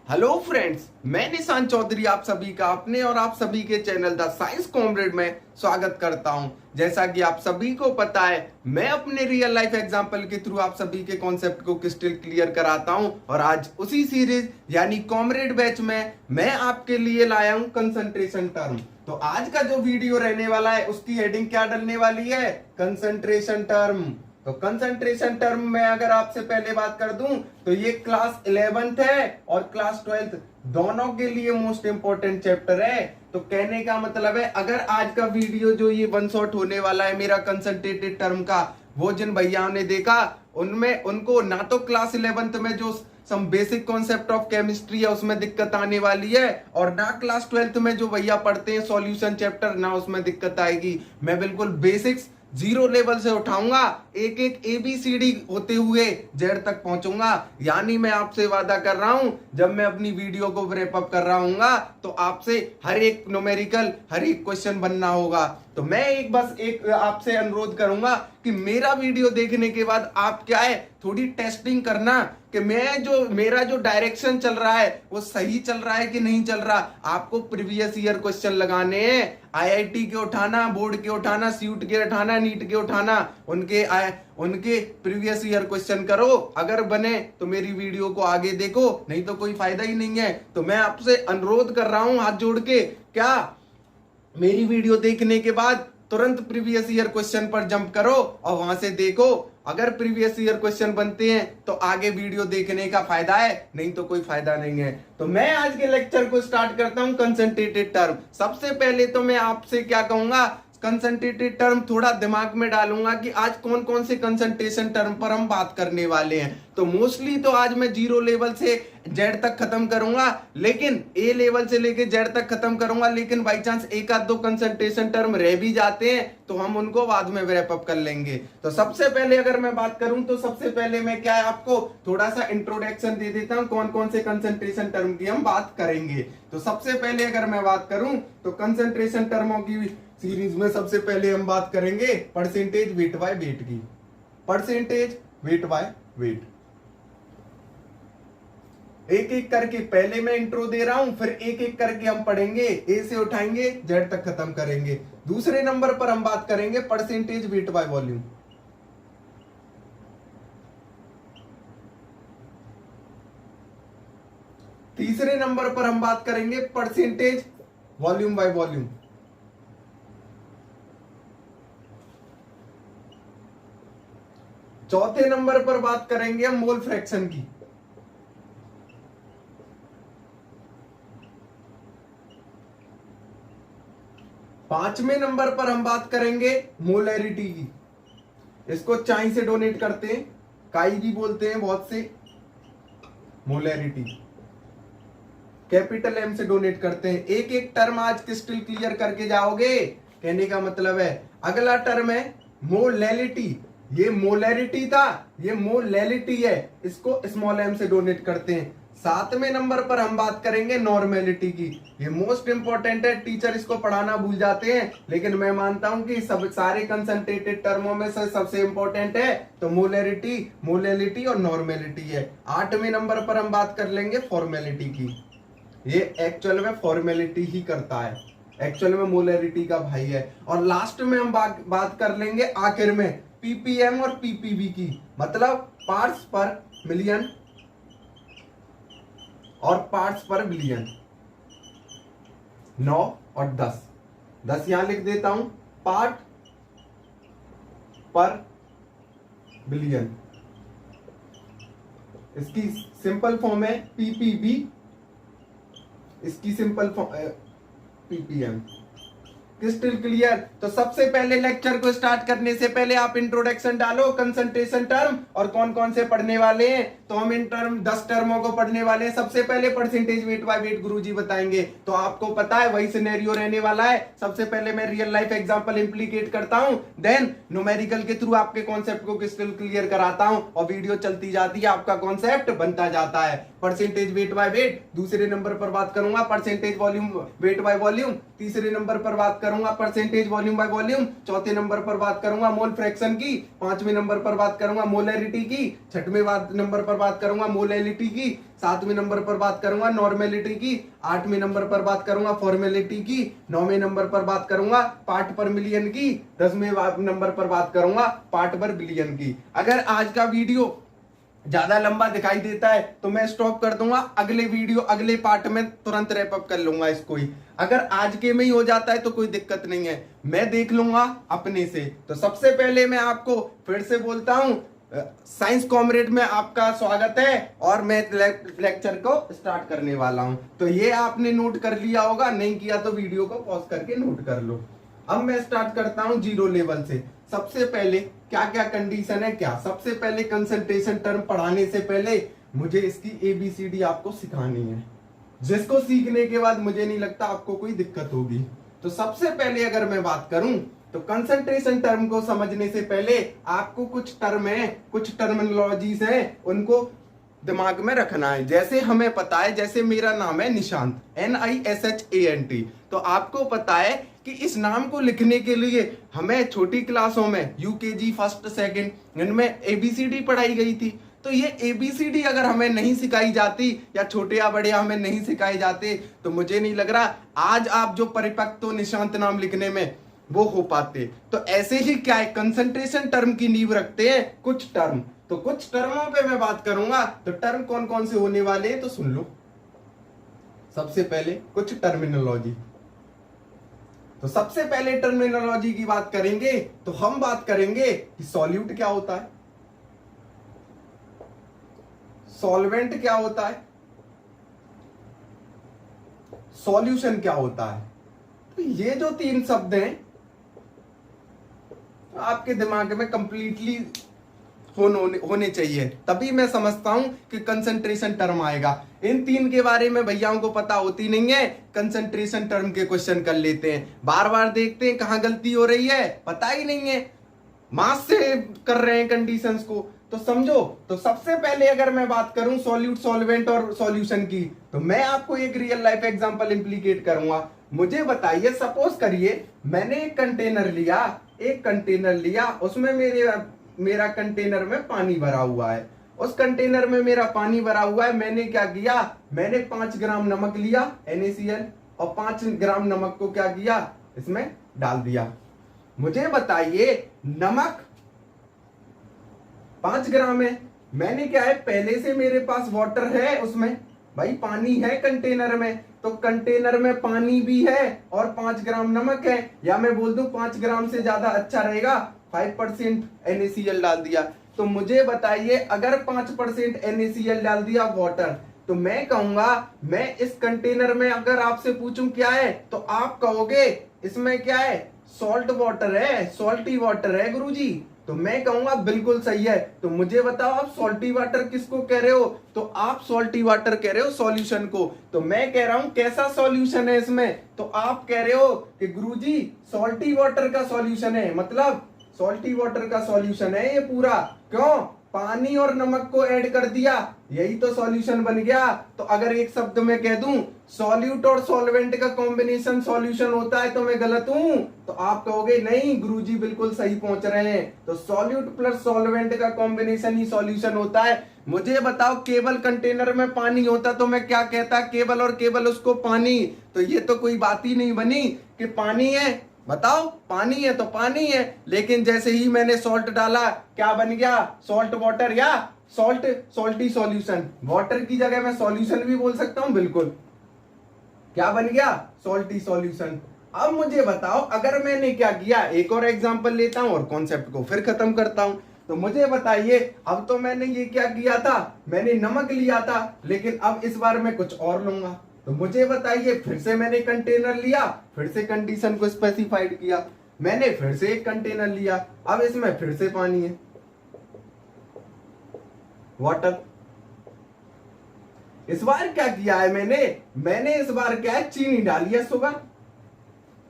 Hello friends, मैं निशान चौधरी आप सभी का अपने और आप सभी के चैनल द साइंस कॉमरेड में स्वागत करता हूं। जैसा कि आप सभी को पता है, मैं अपने रियल लाइफ एग्जांपल के थ्रू आप सभी के कॉन्सेप्ट को क्रिस्टल क्लियर कराता हूं और आज उसी सीरीज यानी कॉमरेड बैच में मैं आपके लिए लाया हूं कंसंट्रेशन टर्म। तो आज का जो वीडियो रहने वाला है उसकी हेडिंग क्या डलने वाली है? Concentration term. तो कंसंट्रेशन टर्म में अगर आपसे पहले बात कर दूं तो ये क्लास 11th है और क्लास 12th दोनों के लिए मोस्ट इंपोर्टेंट चैप्टर है। तो कहने का मतलब है, अगर आज का वीडियो जो ये वन शॉट होने वाला है मेरा कंसंट्रेटेड टर्म का, वो जिन भैयाओं ने देखा उनमें उनको ना तो क्लास 11th में जो some basic concept of chemistry है उसमें दिक्कत आने वाली है, और ना क्लास 12th में जो भैया पढ़ते हैं सॉल्यूशन चैप्टर, ना उसमें दिक्कत आएगी। मैं बिल्कुल बेसिक्स जीरो लेवल से उठाऊंगा, एक एक ABCD होते हुए जेड तक पहुंचूंगा। यानी मैं आपसे वादा कर रहा हूं, जब मैं अपनी वीडियो को रैप अप कर रहा हूंगा तो आपसे हर एक न्यूमेरिकल, हर एक क्वेश्चन बनना होगा। तो मैं एक आपसे अनुरोध करूंगा कि मेरा वीडियो देखने के बाद आप क्या है, थोड़ी टेस्टिंग करना कि मेरा जो डायरेक्शन चल रहा है वो सही चल रहा है कि नहीं चल रहा। आपको प्रीवियस ईयर क्वेश्चन लगाने हैं, IIT के उठाना, बोर्ड के उठाना, सीयूट के उठाना, नीट के उठाना, उनके प्रीवियस ईयर क्वेश्चन करो। अगर बने तो मेरी वीडियो को आगे देखो, नहीं तो कोई फायदा ही नहीं है। तो मैं आपसे अनुरोध कर रहा हूं हाथ जोड़ के, क्या मेरी वीडियो देखने के बाद तुरंत प्रीवियस ईयर क्वेश्चन पर जंप करो और वहां से देखो। अगर प्रीवियस ईयर क्वेश्चन बनते हैं तो आगे वीडियो देखने का फायदा है, नहीं तो कोई फायदा नहीं है। तो मैं आज के लेक्चर को स्टार्ट करता हूं कंसंट्रेटेड टर्म। सबसे पहले तो मैं आपसे क्या कहूंगा, कंसंट्रेटेड टर्म थोड़ा दिमाग में डालूंगा कि आज कौन कौन से कंसंट्रेशन टर्म पर हम बात करने वाले हैं। तो मोस्टली तो आज मैं जीरो लेवल से जेड तक खत्म करूंगा, लेकिन ए लेवल से लेके जेड तक खत्म करूंगा। लेकिन बाई चांस एक आध दो कंसंट्रेशन टर्म रह भी जाते हैं तो हम उनको बाद में रैप अप कर लेंगे। तो सबसे पहले अगर मैं बात करूं तो सबसे पहले मैं क्या है, आपको थोड़ा सा इंट्रोडक्शन दे देता हूं कौन कौन से कंसंट्रेशन टर्म की हम बात करेंगे। तो सबसे पहले अगर मैं बात करूं तो कंसंट्रेशन टर्मों की सीरीज में सबसे पहले हम बात करेंगे परसेंटेज वेट बाय वेट की। परसेंटेज वेट बाय वेट, एक एक करके पहले मैं इंट्रो दे रहा हूं, फिर एक एक करके हम पढ़ेंगे, ए से उठाएंगे जेड तक खत्म करेंगे। दूसरे नंबर पर हम बात करेंगे परसेंटेज वेट बाय वॉल्यूम। तीसरे नंबर पर हम बात करेंगे परसेंटेज वॉल्यूम बाय वॉल्यूम। चौथे नंबर पर बात करेंगे हम मोल फ्रैक्शन की। पांचवें नंबर पर हम बात करेंगे मोलैरिटी की। इसको चाई से डोनेट करते हैं, काई भी बोलते हैं बहुत से। मोलैरिटी कैपिटल M से डोनेट करते हैं। एक एक टर्म आज क्रिस्टल क्लियर करके जाओगे, कहने का मतलब है। अगला टर्म है मोलैलिटी। ये मोलैरिटी था, ये मोलैलिटी है, इसको स्मॉल m से डोनेट करते हैं। सातवें नंबर पर हम बात करेंगे नॉर्मेलिटी की। ये मोस्ट इंपॉर्टेंट है, टीचर इसको पढ़ाना भूल जाते हैं, लेकिन मैं मानता हूं कि सब सारे कंसंट्रेटेड टर्मों में से सबसे इंपॉर्टेंट है तो मोलैरिटी, मोलैलिटी और नॉर्मेलिटी है। आठवें नंबर पर हम बात कर लेंगे फॉर्मेलिटी की। ये एक्चुअल में फॉर्मेलिटी ही करता है, एक्चुअल में मोलैरिटी का भाई है। और लास्ट में हम बात कर लेंगे आखिर में ppm और ppb की, मतलब पार्ट्स पर मिलियन और पार्ट्स पर बिलियन। 9 और 10 यहां लिख देता हूं, पार्ट पर बिलियन। इसकी सिंपल फॉर्म है ppb, इसकी simple form ppm। Crystal clear. तो सबसे पहले लेक्चर को स्टार्ट करने से पहले आप इंट्रोडक्शन डालो कंसंट्रेशन टर्म और कौन कौन से पढ़ने वाले हैं। तो हम इन 10 टर्मों को पढ़ने वाले हैं। सबसे पहले परसेंटेज वेट बाय वेट गुरुजी बताएंगे, तो आपको पता है वही सिनेरियो रहने वाला है। सबसे पहले मैं रियल लाइफ एग्जांपल इंप्लीकेट करता हूं, देन न्यूमेरिकल के थ्रू आपके कॉन्सेप्ट को क्रिस्टल क्लियर कराता हूं और वीडियो चलती जाती है, आपका कॉन्सेप्ट बनता जाता है। परसेंटेज वेट बाय वेट, दूसरे नंबर पर बात करूंगा percentage volume weight by volume, तीसरे नंबर पर बात करूंगा परसेंटेज वॉल्यूम बाय वॉल्यूम, चौथे नंबर पर बात करूंगा मोल फ्रैक्शन की, पांचवें नंबर पर बात करूंगा मोलैरिटी की, छठवें नंबर पर बात करूंगा मोलैलिटी की, सातवें नंबर पर बात करूंगा नॉर्मेलिटी की, आठवें नंबर पर बात करूंगा फॉर्मेलिटी की, नौवें नंबर पर बात करूंगा पार्ट पर मिलियन की, 10वें नंबर पर बात करूंगा पार्ट पर बिलियन की। अगर आज का वीडियो ज्यादा लंबा दिखाई देता है तो मैं स्टॉप कर दूंगा, अगले वीडियो अगले पार्ट में तुरंत रैप अप कर लूंगा इसको ही। अगर आज के में ही हो जाता है तो कोई दिक्कत नहीं है, मैं देख लूंगा अपने से। तो सबसे पहले मैं आपको फिर से बोलता हूं, साइंस कॉमरेड में आपका स्वागत है और मैं लेक्चर को स्टार्ट करने वाला हूं। तो ये आपने नोट कर लिया होगा, नहीं किया तो वीडियो को पॉज करके नोट कर लो। अब मैं स्टार्ट करता हूं जीरो लेवल से। सबसे पहले क्या क्या कंडीशन है, क्या सबसे पहले कंसंट्रेशन टर्म पढ़ाने से पहले मुझे इसकी ABCD आपको सिखानी है, जिसको सीखने के बाद मुझे नहीं लगता आपको कोई दिक्कत होगी। तो सबसे पहले अगर मैं बात करूं तो कंसंट्रेशन टर्म को समझने से पहले आपको कुछ टर्म है, कुछ टर्मिनोलॉजीज है, उनको दिमाग में रखना है। जैसे हमें पता है, जैसे मेरा नाम है निशांत, NISHANT, तो आपको पता है कि इस नाम को लिखने के लिए हमें छोटी क्लासों में UKG फर्स्ट सेकंड इनमें ABCD पढ़ाई गई थी। तो ये ABCD अगर हमें नहीं सिखाई जाती या छोटे या बड़े हमें नहीं सिखाए जाते तो मुझे नहीं लग रहा आज आप जो परिपक्व तो निशांत नाम लिखने में वो हो पाते। तो ऐसे ही क्या है, कंसंट्रेशन टर्म की नींव रखते हैं कुछ टर्म। तो कुछ टर्मों पे मैं बात करूंगा, तो टर्म कौन कौन से होने वाले हैं तो सुन लो। सबसे पहले कुछ टर्मिनोलॉजी। तो सबसे पहले टर्मिनोलॉजी की बात करेंगे तो हम बात करेंगे कि सॉल्यूट क्या होता है, सॉल्वेंट क्या होता है, सॉल्यूशन क्या होता है। तो ये जो तीन शब्द हैं आपके दिमाग में कंप्लीटली होने चाहिए, तभी मैं समझता हूं कि कंसंट्रेशन टर्म आएगा। इन तीन के बारे में भैयाओं को पता होती नहीं है, कंसंट्रेशन टर्म के क्वेश्चन कर लेते हैं, बार बार देखते हैं कहां गलती हो रही है, पता ही नहीं है, मास से कर रहे हैं कंडीशंस को। तो समझो, तो सबसे पहले अगर मैं बात करूं सॉल्यूट, सॉल्वेंट और सॉल्यूशन की, तो मैं आपको एक रियल लाइफ एग्जांपल इंप्लीकेट करूंगा। मुझे बताइए, सपोज करिए मैंने एक कंटेनर लिया, उसमें मेरा कंटेनर में पानी भरा हुआ है, उस कंटेनर में मेरा पानी भरा हुआ है। मैंने क्या किया, मैंने 5 ग्राम नमक लिया NaCl और 5 ग्राम नमक को क्या किया, इसमें डाल दिया। मुझे बताइए नमक 5 ग्राम है, मैंने क्या है, पहले से मेरे पास वाटर है, उसमें भाई पानी है कंटेनर में, तो कंटेनर में पानी भी है और 5 ग्राम नमक है, या मैं बोल दूं 5 ग्राम से ज्यादा अच्छा रहेगा, 5% NaCl डाल दिया। तो मुझे बताइए अगर 5% NaCl डाल दिया वाटर, तो मैं कहूंगा, मैं इस कंटेनर में अगर आपसे पूछूं क्या है, तो आप कहोगे इसमें क्या है, सॉल्ट वाटर है, सॉल्टी वाटर है गुरुजी। तो मैं कहूंगा बिल्कुल सही है। तो मुझे बताओ आप सॉल्टी वाटर किसको कह रहे हो, तो आप सॉल्टी वाटर कह रहे हो सॉल्यूशन को। तो मैं कह रहा हूं कैसा सॉल्यूशन है इसमें, तो आप कह रहे हो कि गुरुजी सॉल्टी वाटर का सॉल्यूशन है, मतलब सॉल्टी वाटर का सॉल्यूशन है ये पूरा। क्यों, पानी और नमक को ऐड कर दिया, यही तो सॉल्यूशन बन गया। तो अगर एक शब्द में कह दूं सॉल्यूट और सॉल्वेंट का कॉम्बिनेशन सॉल्यूशन होता है तो मैं गलत हूं, तो आप कहोगे नहीं गुरुजी बिल्कुल सही पहुंच रहे हैं। तो सॉल्यूट प्लस सॉल्वेंट का कॉम्बिनेशन ही सॉल्यूशन होता है। मुझे बताओ केवल कंटेनर में पानी होता तो मैं क्या कहता, केवल और केवल उसको पानी। तो ये तो कोई बात ही नहीं बनी कि पानी है, बताओ पानी है तो पानी है। लेकिन जैसे ही मैंने सॉल्ट डाला क्या बन गया, सॉल्ट वाटर या सॉल्टी सॉल्यूशन। वाटर की जगह मैं सॉल्यूशन भी बोल सकता हूं, बिल्कुल। क्या बन गया, सॉल्टी सॉल्यूशन। अब मुझे बताओ अगर मैंने क्या किया, एक और एग्जांपल लेता हूं और कॉन्सेप्ट को फिर खत्म करता हूं। तो मुझे बताइए, अब तो मैंने ये क्या किया था, मैंने नमक लिया था, लेकिन अब इस बार मैं कुछ और लूंगा। तो मुझे बताइए, फिर से मैंने कंटेनर लिया, फिर से कंडीशन को स्पेसिफाइड किया, मैंने फिर से एक कंटेनर लिया, अब इसमें फिर से पानी है, वाटर। इस बार क्या किया है मैंने इस बार क्या है, चीनी डाली है, शुगर,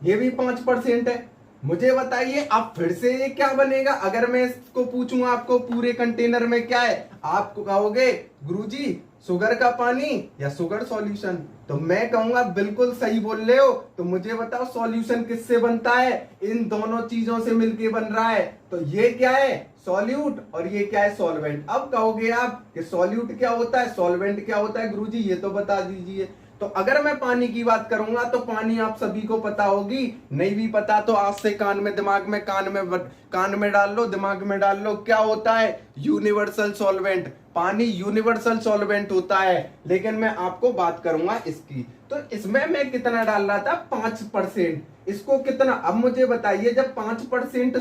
ये भी 5% है। मुझे बताइए अब फिर से ये क्या बनेगा। अगर मैं इसको पूछूंगा आपको पूरे कंटेनर में क्या है, आपको कहोगे गुरुजी शुगर का पानी या शुगर सॉल्यूशन? तो मैं कहूंगा बिल्कुल सही बोल रहे हो। तो मुझे बताओ सॉल्यूशन किससे बनता है? इन दोनों चीजों से मिलके बन रहा है। तो ये क्या है? सॉल्यूट, और ये क्या है? सॉल्वेंट। अब कहोगे आप कि सॉल्यूट क्या होता है, सॉल्वेंट क्या होता है गुरुजी, ये तो बता दीजिए। तो अगर मैं पानी की बात करूंगा तो पानी आप सभी को पता होगी, नहीं भी पता तो आज से कान में दिमाग में कान में डाल लो, दिमाग में डाल लो। क्या होता है? Universal solvent. पानी यूनिवर्सल सॉल्वेंट होता है। लेकिन मैं आपको बात करूंगा इसकी, तो इसमें मैं कितना डाल रहा था? 5%। इसको कितना? अब मुझे बताइए, जब 5%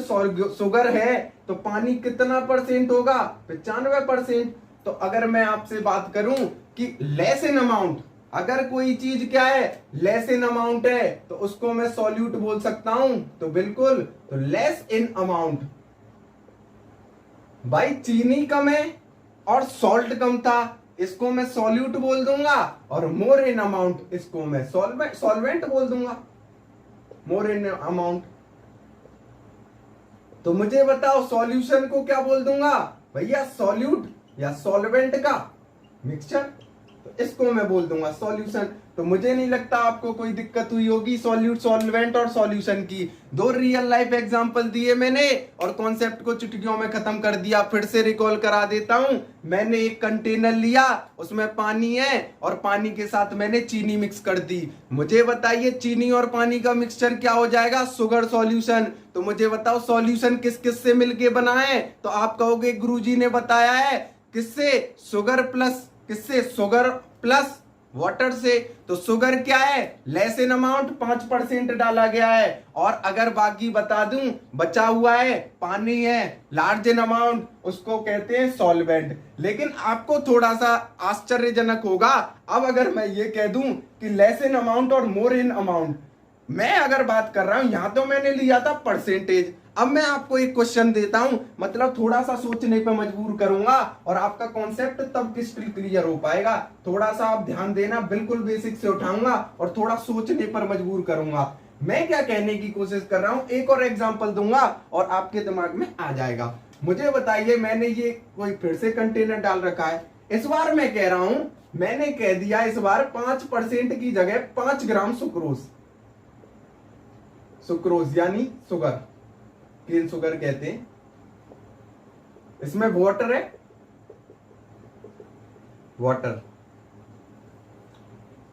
शुगर है तो पानी कितना परसेंट होगा? 95%। तो अगर मैं आपसे बात करूं कि लेस इन अमाउंट, अगर कोई चीज क्या है? लेस इन अमाउंट है, तो उसको मैं सॉल्यूट बोल सकता हूं। तो बिल्कुल, तो लेस इन अमाउंट। भाई चीनी कम है और सॉल्ट कम था, इसको मैं सॉल्यूट बोल दूंगा। और मोर इन अमाउंट, इसको मैं सॉल्वेंट बोल दूंगा। मोर इन अमाउंट। तो मुझे बताओ सॉल्यूशन को क्या बोल दूंगा? भैया सॉल्यूट या सॉल्वेंट का मिक्सचर, तो इसको मैं बोल दूंगा सॉल्यूशन। तो मुझे नहीं लगता आपको कोई दिक्कत हुई होगी सॉल्यूट, सॉल्वेंट और सॉल्यूशन की। दो रियल लाइफ एग्जांपल दिए मैंने और कॉन्सेप्ट को चुटकियों में खत्म कर दिया। फिर से रिकॉल करा देता हूं। मैंने एक कंटेनर लिया, उसमें पानी है और पानी के साथ मैंने चीनी मिक्स कर दी। मुझे बताइए चीनी और पानी का मिक्सचर क्या हो जाएगा? Sugar solution. तो मुझे बताओ सॉल्यूशन किस किस से मिलके बना है? तो आप कहोगे गुरुजी ने बताया है किससे? शुगर प्लस किससे? शुगर प्लस वाटर से। तो शुगर क्या है? लेस इन अमाउंट 5% डाला गया है। और अगर बाकी बता दूं, बचा हुआ है पानी है लार्ज इन अमाउंट, उसको कहते हैं सॉल्वेंट। लेकिन आपको थोड़ा सा आश्चर्यजनक होगा अब अगर मैं ये कह दूं कि लेस इन अमाउंट और मोर इन अमाउंट। मैं अगर बात कर रहा हूं, यहां तो मैंने लिया था परसेंटेज। अब मैं आपको एक क्वेश्चन देता हूं, मतलब थोड़ा सा सोचने पे मजबूर करूंगा और आपका कॉन्सेप्ट तब क्रिस्टल क्लियर हो पाएगा। थोड़ा सा आप ध्यान देना, बिल्कुल बेसिक से उठाऊंगा और थोड़ा सोचने पर मजबूर करूंगा। मैं क्या कहने की कोशिश कर रहा हूं, एक और एग्जांपल दूंगा और आपके दिमाग में आ जाएगा। मुझे बताइए, मैंने ये कोई फिर से कंटेनर डाल रखा है। इस बार मैं कह रहा हूं, मैंने कह दिया इस बार 5% की जगह 5 ग्राम सुक्रोज। सुक्रोज यानी शुगर, केन शुगर कहते हैं। इसमें वाटर है, वाटर।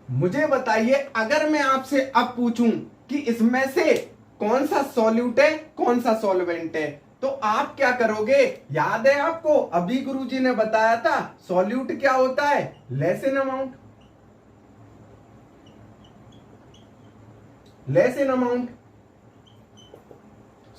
मुझे बताइए अगर मैं आपसे अब पूछूं कि इसमें से कौन सा सॉल्यूट है कौन सा सॉल्वेंट है, तो आप क्या करोगे? याद है आपको अभी गुरुजी ने बताया था सॉल्यूट क्या होता है? Less in amount, less in amount.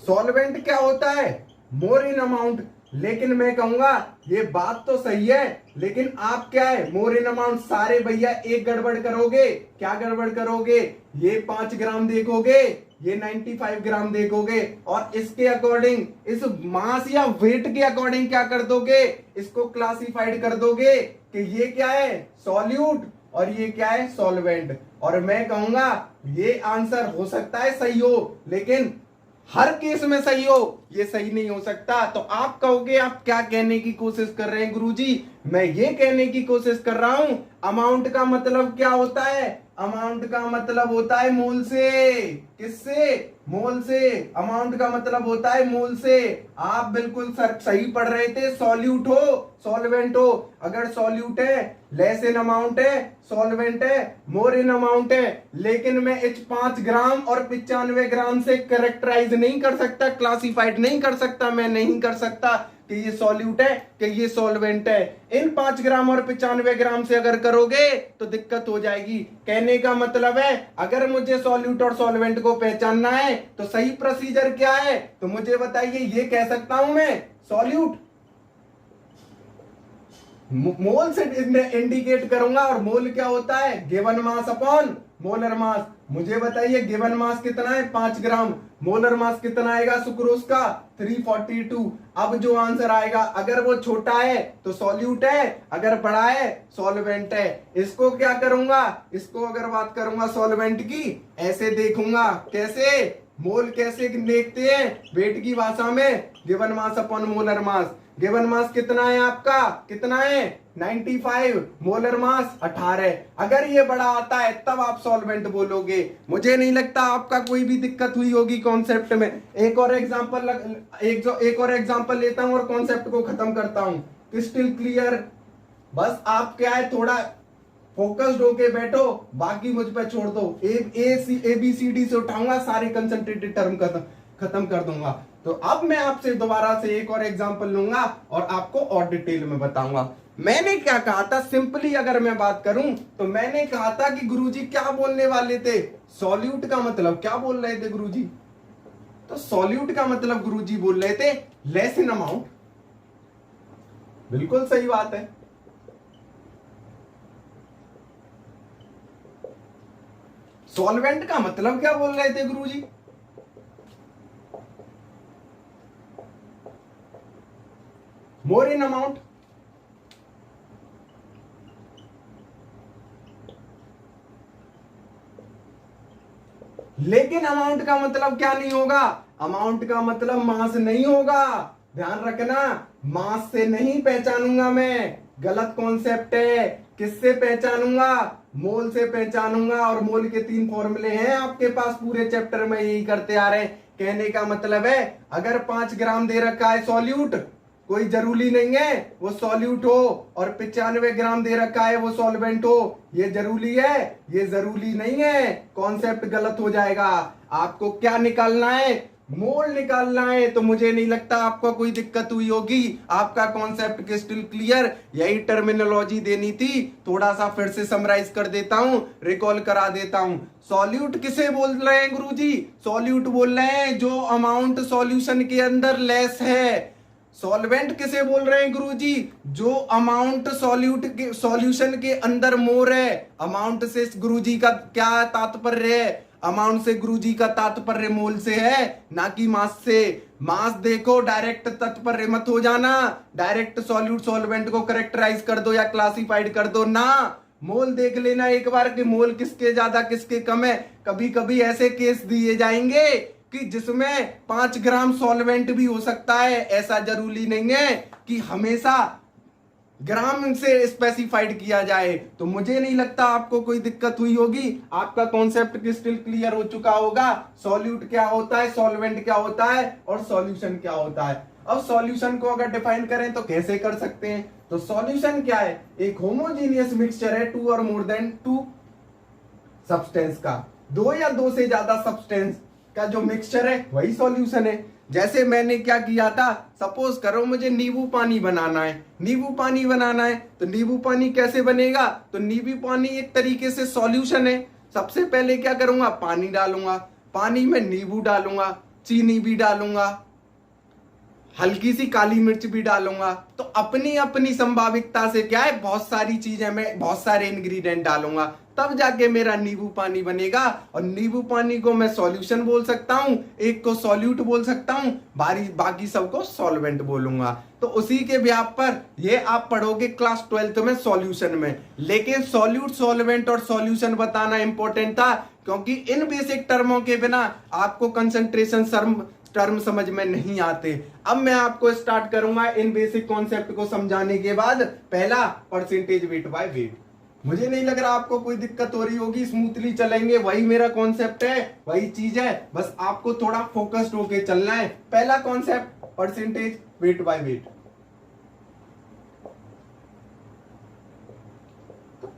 Solvent क्या होता है? मोर इन अमाउंट। लेकिन मैं कहूंगा ये बात तो सही है, लेकिन आप क्या है? मोर इन अमाउंट। सारे भैया एक गड़बड़ करोगे। क्या गड़बड़ करोगे? ये 5 ग्राम देखोगे, ये 95 ग्राम देखोगे और इसके अकॉर्डिंग, इस मास या वेट के अकॉर्डिंग क्या कर दोगे? इसको क्लासिफाइड कर दोगे कि ये क्या है? सॉल्यूट और ये क्या है? सॉल्वेंट। और मैं कहूंगा ये आंसर हो सकता है सही हो, लेकिन हर केस में सही हो ये सही नहीं हो सकता। तो आप कहोगे आप क्या कहने की कोशिश कर रहे हैं गुरुजी? मैं ये कहने की कोशिश कर रहा हूं अमाउंट का मतलब क्या होता है? अमाउंट का मतलब होता है मोल से। किससे? मोल से। अमाउंट का मतलब होता है मोल से। आप बिल्कुल सही पढ़ रहे थे। सॉल्यूट हो सॉल्वेंट हो, अगर सॉल्यूट है लेस इन अमाउंट है, सॉल्वेंट है मोर इन अमाउंट है। लेकिन मैं इस 5 ग्राम और 95 ग्राम से कैरेक्टराइज नहीं कर सकता, क्लासिफाइड नहीं कर सकता। मैं नहीं कर सकता कि ये सॉल्यूट है कि ये सॉल्वेंट है। इन 5 ग्राम और 95 ग्राम से अगर करोगे तो दिक्कत हो जाएगी। कहने का मतलब है अगर मुझे सॉल्यूट और सॉल्वेंट को पहचानना है तो सही प्रोसीजर क्या है? तो मुझे बताइए, ये कह सकता हूं मैं सॉल्यूट मोल से इंडिकेट करूंगा। और मोल क्या होता है? Given mass upon molar mass. मुझे बताइए गिवन मास कितना है? 5 ग्राम। मोलर मास कितना आएगा सुक्रोज का? 342। अब जो आंसर आएगा, अगर वो छोटा है तो सॉल्यूट है, अगर बड़ा है सॉल्वेंट है। इसको क्या करूंगा? इसको अगर बात करूंगा सॉल्वेंट की, ऐसे देखूंगा। कैसे? मोल कैसे देखते हैं? वेट की भाषा में given mass upon molar mass. Given mass कितना है आपका, कितना है 95, मोलर मास 18। अगर ये बड़ा आता है तब आप सॉल्वेंट बोलोगे। मुझे नहीं लगता आपका कोई भी दिक्कत हुई होगी कॉन्सेप्ट में। एक और एग्जांपल लेता हूं और कॉन्सेप्ट को खत्म करता हूं। Crystal clear. बस आप क्या है, थोड़ा फोकस्ड होके बैठो, बाकी मुझ पे छोड़ दो। ABCD से उठाऊंगा, सारे कंसंट्रेटेड टर्म खत्म कर दूंगा। तो अब मैं आपसे दोबारा से एक और एग्जांपल लूंगा और आपको और डिटेल में बताऊंगा। मैंने क्या कहा था, सिंपली अगर मैं बात करूं तो मैंने कहा था कि गुरुजी क्या बोलने वाले थे, सॉल्यूट का मतलब क्या बोल रहे थे गुरुजी। तो सॉल्यूट का मतलब गुरुजी बोल रहे थे लेस इन अमाउंट। बिल्कुल सही बात है। सॉल्वेंट का मतलब क्या बोल रहे थे गुरुजी, मोर इन अमाउंट। लेकिन अमाउंट का मतलब क्या नहीं होगा, अमाउंट का मतलब मास नहीं होगा। ध्यान रखना, मास से नहीं पहचानूंगा मैं, गलत कॉन्सेप्ट है। किससे पहचानूंगा, मोल से पहचानूंगा। और मोल के 3 फॉर्मूले हैं आपके पास, पूरे चैप्टर में यही करते आ रहे हैं। कहने का मतलब है अगर 5 ग्राम दे रखा है सॉल्यूट, कोई जरूरी नहीं है वो सॉल्यूट हो, और 95 ग्राम दे रखा है वो सॉल्वेंट हो। ये जरूरी है, ये जरूरी नहीं है। कॉन्सेप्ट गलत हो जाएगा। आपको क्या निकालना है, मोल निकालना है। तो मुझे नहीं लगता आपको कोई दिक्कत हुई होगी। आपका कॉन्सेप्ट क्रिस्टल क्लियर, यही टर्मिनोलॉजी देनी थी। थोड़ा सा फिर से समराइज कर देता हूं, रिकॉल करा देता हूं। सॉल्यूट किसे बोल रहे हैं गुरुजी, सॉल्यूट बोल रहे हैं जो अमाउंट सॉल्यूशन के अंदर लेस है। सॉल्वेंट किसे बोल रहे हैं गुरुजी, जो अमाउंट सॉल्यूशन के अंदर मोर है। अमाउंट से गुरुजी का क्या तात्पर्य है, अमाउंट से गुरुजी का तात्पर्य मोल से है, ना कि मास से। मास देखो, डायरेक्ट तात्पर्य मत हो जाना, डायरेक्ट सॉल्यूट सॉल्वेंट को करेक्टराइज कर दो या क्लासिफाइड कर दो ना। मोल देख लेना एक बार कि मोल किसके ज्यादा किसके कम है। कभी कभी ऐसे केस दिए जाएंगे कि जिसमें 5 ग्राम सॉल्वेंट भी हो सकता है। ऐसा जरूरी नहीं है कि हमेशा ग्राम से स्पेसिफाइड किया जाए। तो मुझे नहीं लगता आपको कोई दिक्कत हुई होगी। आपका कॉन्सेप्ट क्रिस्टल क्लियर हो चुका होगा। सॉल्यूट क्या होता है, सॉल्वेंट क्या होता है और सॉल्यूशन क्या होता है। अब सॉल्यूशन को अगर डिफाइन करें तो कैसे कर सकते हैं। तो सॉल्यूशन क्या है, एक होमोजीनियस मिक्सचर है 2 और मोर देन 2 सब्सटेंस का, 2 या 2 से ज्यादा सब्सटेंस का जो मिक्सचर है वही सॉल्यूशन है। जैसे मैंने क्या किया था, सपोज करो मुझे नींबू पानी बनाना है। नींबू पानी बनाना है तो नींबू पानी कैसे बनेगा, तो नींबू पानी एक तरीके से सॉल्यूशन है। सबसे पहले क्या करूंगा, पानी डालूंगा, पानी में नींबू डालूंगा, चीनी भी डालूंगा, हल्की सी काली मिर्च भी डालूंगा। तो अपनी अपनी संभाविकता से क्या है, बहुत सारी चीजें मैं बहुत सारे इंग्रेडिएंट डालूंगा, तब जाके मेरा नींबू पानी बनेगा। और नींबू पानी को मैं सॉल्यूशन बोल सकता हूं, एक को सॉल्यूट बोल सकता हूं, बाकी सबको सॉल्वेंट बोलूंगा। तो उसी के व्याप पर ये आप पढ़ोगे क्लास 12th में सॉल्यूशन में। लेकिन सॉल्यूट, सॉल्वेंट और सॉल्यूशन बताना इंपॉर्टेंट था, क्योंकि इन बेसिक टर्मों के बिना आपको कंसंट्रेशन टर्म समझ में नहीं आते। अब मैं आपको स्टार्ट करूंगा इन बेसिक कॉन्सेप्ट को समझाने के बाद। पहला, परसेंटेज वेट बाय वेट। मुझे नहीं लग रहा आपको कोई दिक्कत हो रही होगी, स्मूथली चलेंगे। वही मेरा कॉन्सेप्ट है, वही चीज है, बस आपको थोड़ा फोकस्ड होके चलना है। पहला concept, percentage weight by weight.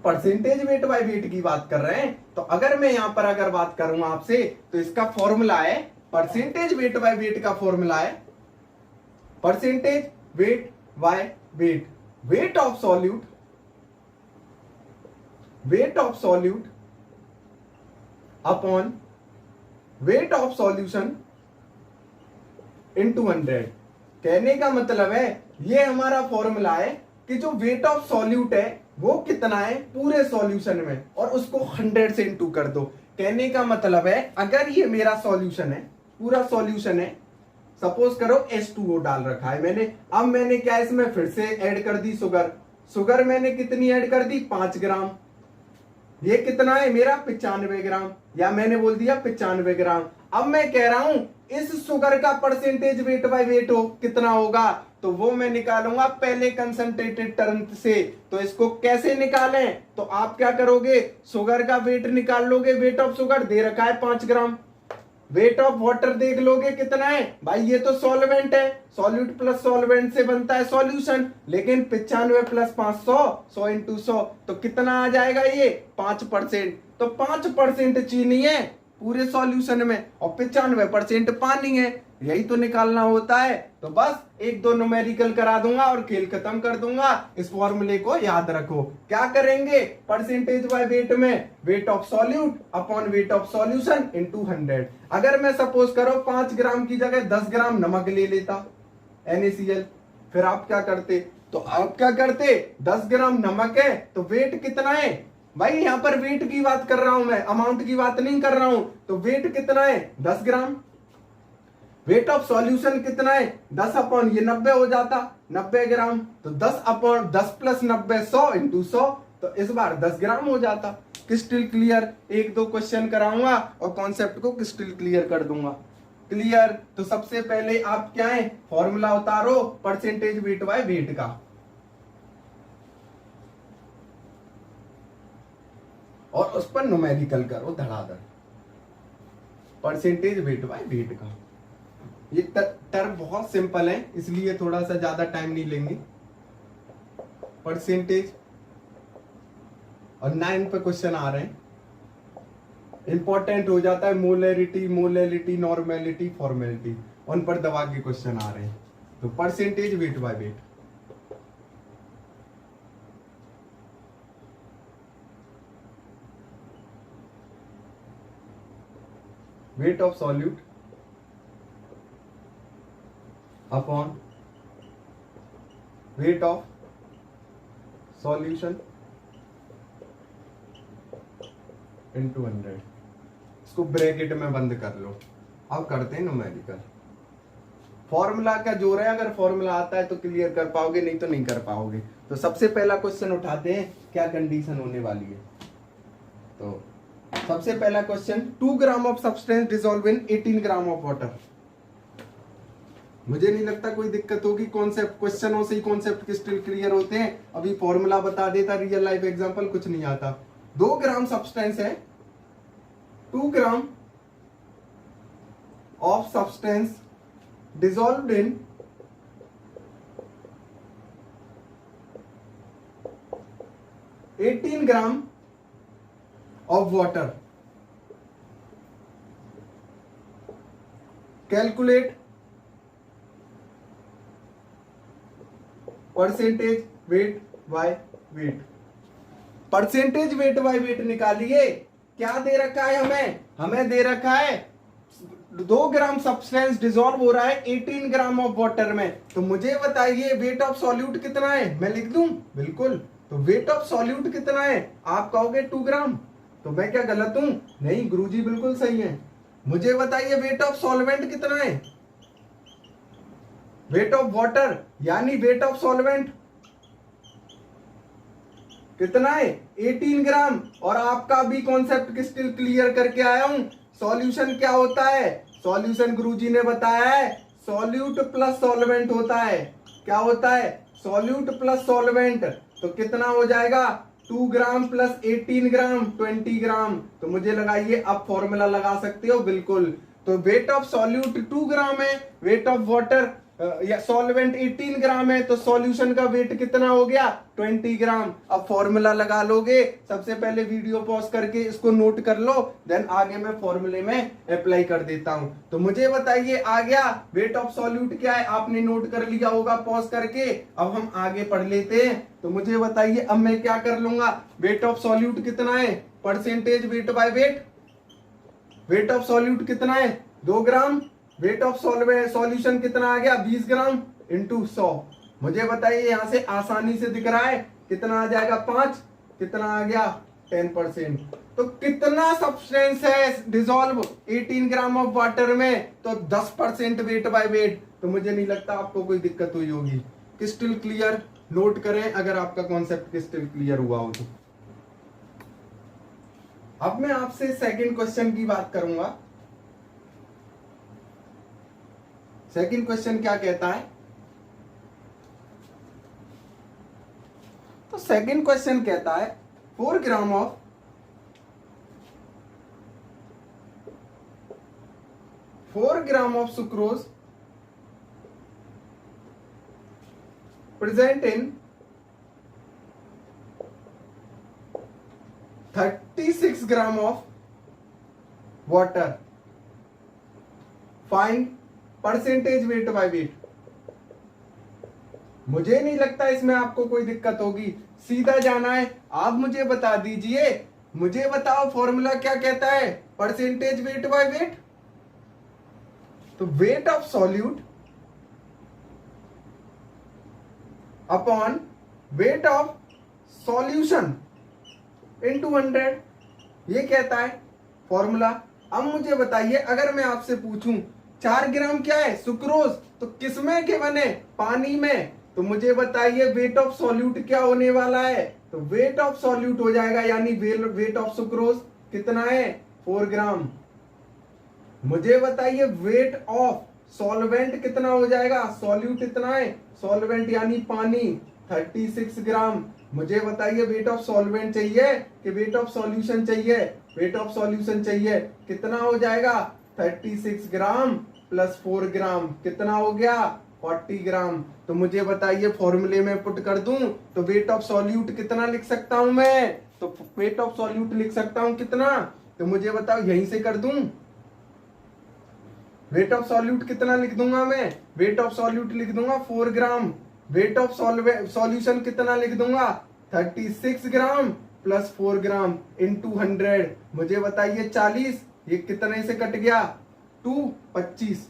Percentage weight by weight की बात कर रहे हैं, तो अगर मैं यहां पर अगर बात करूंगा आपसे, तो इसका फॉर्मूला है, परसेंटेज वेट बाय वेट का फॉर्मूला है percentage weight by weight, wait of solute, wait of solute upon weight of solution into 100। कहने का मतलब है ये हमारा फॉर्मूला है कि जो वेट ऑफ सॉल्यूट है वो कितना है पूरे सॉल्यूशन में, और उसको 100 से इंटू कर दो। कहने का मतलब है अगर ये मेरा सॉल्यूशन है, पूरा सॉल्यूशन है, सपोज करो H2O डाल रखा है मैंने। अब मैंने क्या इसमें फिर से ऐड कर दी शुगर। शुगर मैंने कितनी ऐड कर दी, 5 ग्राम। ये कितना है मेरा 95 ग्राम, या मैंने बोल दिया 95 ग्राम। अब मैं कह रहा हूं इस शुगर का परसेंटेज वेट बाय वेट हो कितना होगा, तो वो मैं निकालूंगा पहले कंसंट्रेटेड टर्म से। तो इसको कैसे निकालें, तो आप क्या करोगे, शुगर का वेट निकाल लोगे, वेट ऑफ शुगर दे रखा है 5 ग्राम, वेट ऑफ वाटर देख लोगे कितना है, भाई ये तो सॉल्वेंट है, सॉल्यूट प्लस सॉल्वेंट से बनता है सॉल्यूशन, लेकिन 95 प्लस 500, 100 इंटू 100, तो कितना आ जाएगा ये 5%। तो 5% चीनी है पूरे सॉल्यूशन में और 95% पानी है, यही तो निकालना होता है। तो बस एक दो न्यूमेरिकल करा दूंगा और खेल खत्म कर दूंगा। इस फॉर्मूले को याद रखो, क्या करेंगे, परसेंटेज बाय वेट में wait of solute upon weight of solution into 100। अगर मैं सपोज करो 5 ग्राम की जगह 10 ग्राम नमक ले लेता NaCl, फिर आप क्या करते, तो आप क्या करते, 10 ग्राम नमक है तो वेट कितना है, भाई यहां पर वेट की बात कर रहा हूं मैं, अमाउंट की बात नहीं कर रहा हूं, तो वेट कितना है 10 ग्राम, वेट ऑफ सॉल्यूशन कितना है 10 अपॉन ये 90 हो जाता 90 ग्राम, तो 10 अपॉन 10 प्लस 90 100 इंटू 100, तो इस बार 10 ग्राम हो जाता। क्रिस्टल क्लियर, एक दो क्वेश्चन कराऊंगा और कॉन्सेप्ट को क्रिस्टल क्लियर कर दूंगा। क्लियर, तो सबसे पहले आप क्या है, फॉर्मूला उतारो परसेंटेज वेट बाय वेट का, और उस पर न्यूमेरिकल करो धड़ाधड़, परसेंटेज वेट बाय वेट का। ये टर्म बहुत सिंपल है इसलिए थोड़ा सा ज्यादा टाइम नहीं लेंगे। परसेंटेज और 9 पे क्वेश्चन आ रहे हैं, इंपॉर्टेंट हो जाता है, मोलैरिटी, मोलैलिटी, नॉर्मेलिटी, फॉर्मेलिटी, उन पर दबा के क्वेश्चन आ रहे हैं। तो percentage weight by weight, wait of solute upon weight of solution into 100, इसको ब्रैकेट में बंद कर लो। अब करते हैं न्यूमेरिकल। फॉर्मूला का जोर है, अगर फॉर्मूला आता है तो क्लियर कर पाओगे, नहीं तो नहीं कर पाओगे। तो सबसे पहला क्वेश्चन उठाते हैं, क्या कंडीशन होने वाली है। तो सबसे पहला question, 2 gram of substance dissolve in 18 gram of water. मुझे नहीं लगता कोई दिक्कत होगी, कॉन्सेप्ट क्वेश्चनों से ही कॉन्सेप्ट क्रिस्टल क्लियर होते हैं। अभी फॉर्मूला बता देता, रियल लाइफ एग्जांपल कुछ नहीं आता। 2 ग्राम सब्सटेंस है, 2 gram of substance dissolved in 18 gram of water. Calculate percentage weight by weight. Percentage weight by weight निकालिए। क्या दे रखा है हमें, हमें दे रखा है 2 ग्राम सब्सटेंस डिसॉल्व हो रहा है 18 ग्राम ऑफ वाटर में। तो मुझे बताइए वेट ऑफ सॉल्यूट कितना है, मैं लिख दूं, बिल्कुल। तो वेट ऑफ सॉल्यूट कितना है, आप कहोगे 2 ग्राम, तो मैं क्या गलत हूं, नहीं गुरुजी बिल्कुल सही है। मुझे बताइए वेट ऑफ सॉल्वेंट कितना है, वेट ऑफ वाटर यानी वेट ऑफ सॉल्वेंट कितना है 18 ग्राम। और आपका भी कॉन्सेप्ट क्रिस्टल क्लियर करके आया हूं। सॉल्यूशन क्या होता है, सॉल्यूशन गुरुजी ने बताया है सॉल्यूट प्लस सॉल्वेंट होता है। क्या होता है, सॉल्यूट प्लस सॉल्वेंट। तो कितना हो जाएगा 2 ग्राम प्लस 18 ग्राम 20 ग्राम। तो मुझे लगाइए, आप फॉर्मूला लगा सकते हो बिल्कुल। तो वेट ऑफ सॉल्यूट 2 ग्राम है, वेट ऑफ वाटर या सॉल्वेंट 18 ग्राम है, तो सॉल्यूशन का वेट कितना हो गया 20 ग्राम। अब फॉर्मूला लगा लोगे, सबसे पहले वीडियो पॉज करके इसको नोट कर लो, देन आगे मैं फॉर्मूले में अप्लाई कर देता हूं। तो मुझे बताइए आ गया वेट ऑफ सॉल्यूट क्या है, आपने नोट कर लिया होगा पॉज करके। अब हम आगे पढ़ लेते हैं। तो मुझे बताइए अब मैं क्या कर लूंगा, वेट ऑफ सॉल्यूट कितना है, percentage weight by weight. Wait of solute कितना है 2 ग्राम, वेट ऑफ सॉल्यूशन कितना आ गया 20 ग्राम इंटू 100। मुझे बताइए यहां से आसानी से दिख रहा है कितना आ जाएगा 5, कितना आ गया 10%। तो कितना सब्सटेंस है डिसॉल्व 18 ग्राम ऑफ वाटर में, तो 10% वेट बाय वेट। तो मुझे नहीं लगता आपको कोई दिक्कत हुई होगी। क्रिस्टल क्लियर, नोट करें अगर आपका कॉन्सेप्ट क्रिस्टल क्लियर हुआ हो तो। अब मैं आपसे सेकंड क्वेश्चन की बात करूंगा। सेकंड क्वेश्चन क्या कहता है, सेकंड क्वेश्चन कहता है 4 gram of sucrose present in 36 gram of water. Find percentage weight by weight. मुझे नहीं लगता इसमें आपको कोई दिक्कत होगी, सीधा जाना है। आप मुझे बता दीजिए, मुझे बताओ फॉर्मूला क्या कहता है परसेंटेज वेट बाय वेट। तो wait of solute upon weight of solution into 100, ये कहता है फॉर्मूला। अब मुझे बताइए, अगर मैं आपसे पूछूं 4 ग्राम क्या है सुक्रोज, तो किसमें के बने, पानी में, तो मुझे बताइए वेट ऑफ सॉल्यूट क्या होने वाला है। तो वेट ऑफ सॉल्यूट हो जाएगा, यानी वेट ऑफ सुक्रोज कितना है 4 ग्राम। मुझे बताइए वेट ऑफ सॉल्वेंट कितना हो जाएगा, सॉल्यूट इतना है, सॉल्वेंट यानी पानी 36 ग्राम। मुझे बताइए वेट ऑफ सॉल्वेंट चाहिए कि वेट ऑफ सॉल्यूशन चाहिए, वेट ऑफ सॉल्यूशन चाहिए, कितना हो जाएगा 36 ग्राम प्लस 4 ग्राम, कितना हो गया 40 ग्राम। तो मुझे बताइए फॉर्मूले में पुट कर दूं तो वेट ऑफ सॉल्यूट कितना लिख सकता हूं मैं, तो वेट ऑफ सॉल्यूट लिख सकता हूं कितना, तो मुझे बताओ यहीं से कर दूं। वेट ऑफ सॉल्यूट कितना लिख दूंगा मैं, वेट ऑफ सॉल्यूट लिख दूंगा 4 ग्राम। वेट ऑफ सॉल्यूशन कितना लिख दूंगा 36 ग्राम प्लस 4 ग्राम इंटू 100। मुझे बताइए 40, ये कितने से कट गया 2, 25,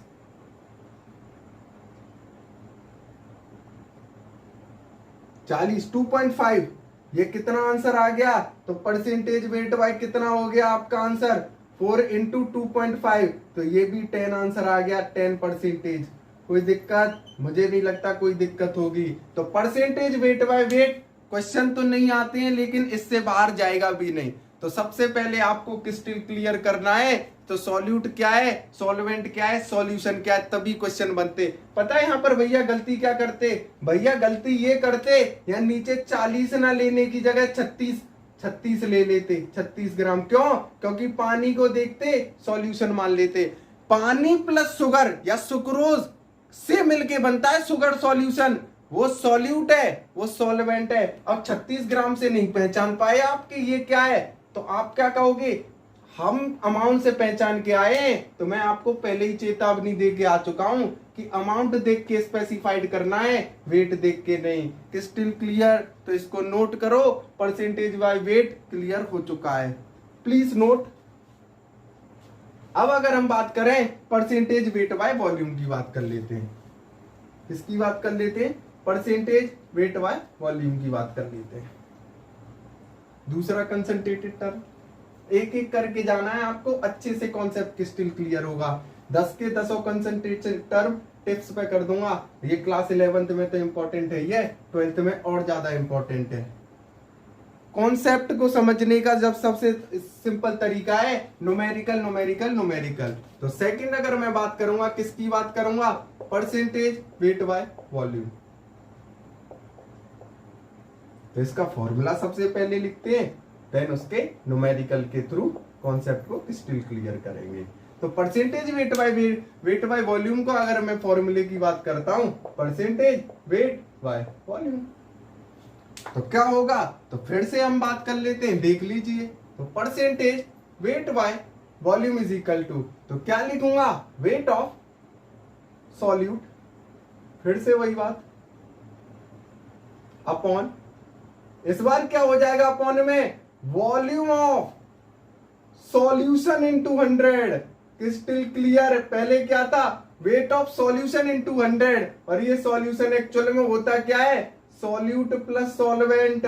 40, 2.5, ये कितना आंसर आ गया। तो परसेंटेज वेट बाय कितना हो गया आपका आंसर 4 इंटू 2.5, तो ये भी 10 आंसर आ गया, 10%। कोई दिक्कत, मुझे नहीं लगता कोई दिक्कत होगी। तो percentage weight by weight question तो नहीं आते हैं, लेकिन इससे बाहर जाएगा भी नहीं। तो सबसे पहले आपको क्रिस्टल क्लियर करना है, तो सॉल्यूट क्या है, सॉल्वेंट क्या है, सॉल्यूशन क्या है, तभी क्वेश्चन बनते। पता है यहाँ पर भैया गलती क्या करते, भैया गलती ये करते, यहाँ नीचे 40 ना लेने की जगह 36 ले लेते, 36 ग्राम। क्यों, क्योंकि पानी को देखते सॉल्यूशन मान लेते। पानी प्लस शुगर या सुक्रोज से मिलके बनता है शुगर सॉल्यूशन, वो सॉल्यूट है, वो सॉल्वेंट है। अब 36 ग्राम से नहीं पहचान पाए आपके ये क्या है, तो आप क्या कहोगे, हम अमाउंट से पहचान के आए। तो मैं आपको पहले ही चेतावनी दे के आ चुका हूं कि अमाउंट देख के स्पेसिफाइड करना है, वेट देख के नहीं। क्रिस्टल क्लियर, तो इसको नोट करो, परसेंटेज बाय वेट क्लियर हो चुका है, प्लीज नोट। अब अगर हम बात करें परसेंटेज वेट बाय वॉल्यूम की बात कर लेते हैं, किसकी बात कर लेते हैं, परसेंटेज वेट बाय वॉल्यूम की बात कर लेते हैं। दूसरा कंसंट्रेटेड टर्म, एक एक करके जाना है आपको, अच्छे से कॉन्सेप्ट क्रिस्टल क्लियर होगा। 10 के 10 कंसंट्रेटेड टर्म टिप्स पे कर दूंगा। ये क्लास 11th में तो इंपॉर्टेंट है, ये 12th में और ज्यादा इंपॉर्टेंट है। कॉन्सेप्ट को समझने का जब सबसे सिंपल तरीका है न्यूमेरिकल न्यूमेरिकल न्यूमेरिकल। तो सेकंड अगर मैं बात करूंगा, किसकी बात करूंगा, परसेंटेज वेट बाय वॉल्यूम। तो इसका फॉर्मूला सबसे पहले लिखते हैं, देन उसके न्यूमेरिकल के थ्रू कॉन्सेप्ट को क्रिस्टल क्लियर करेंगे। तो परसेंटेज वेट बाय वॉल्यूम को अगर मैं फॉर्मूले की बात करता हूं, परसेंटेज वेट बाय वॉल्यूम, तो क्या होगा, तो फिर से हम बात कर लेते हैं, देख लीजिए। तो percentage weight by volume is equal to, तो क्या लिखूंगा, वेट ऑफ सॉल्यूट, फिर से वही बात, अपॉन, इस बार क्या हो जाएगा अपॉन में, volume of solution into 100। Crystal clear, पहले क्या था, वेट ऑफ सॉल्यूशन इनटू 100, और ये सॉल्यूशन एक्चुअल में होता क्या है, सॉल्यूट प्लस सॉल्वेंट,